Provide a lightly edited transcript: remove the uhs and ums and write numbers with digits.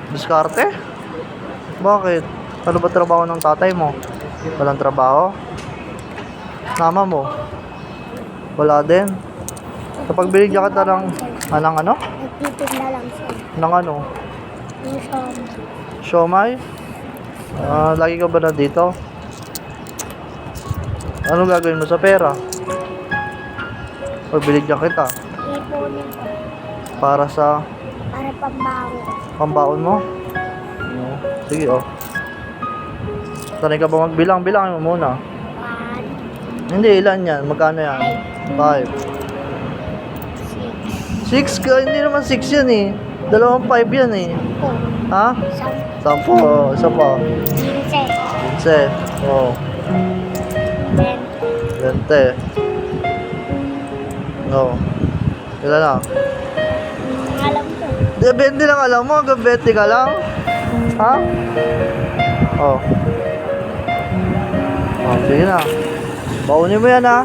Diskarte? Bakit? Ano ba trabaho ng tatay mo? Walang trabaho? Mama mo? Wala din? Kapag binigyan kita ng... Anong ano? Nagtitinda lang siya. Ng ano? Yung siyom. Siomay? Lagi ka ba na dito? Ano gagawin mo sa pera? Pag binigyan kita? Ipunin ko. Para sa Para pambaho. pambaon mo? Sige, oh. Sanay ka ba magbilang? Bilangin mo muna. 1, Hindi, ilan yan? Magkano yan? 5. 6, 6 ka? Hindi naman 6 yan eh. 2 5 yan eh. 10, Ha? 10. Oh, isa pa. 15, 15. Oh. 20. 20. No. Ilan na? Alam ko. 20 lang alam mo. Hanggang 20 ka lang? Ha? Oh. Oh, sige na. Baunin mo yan ha.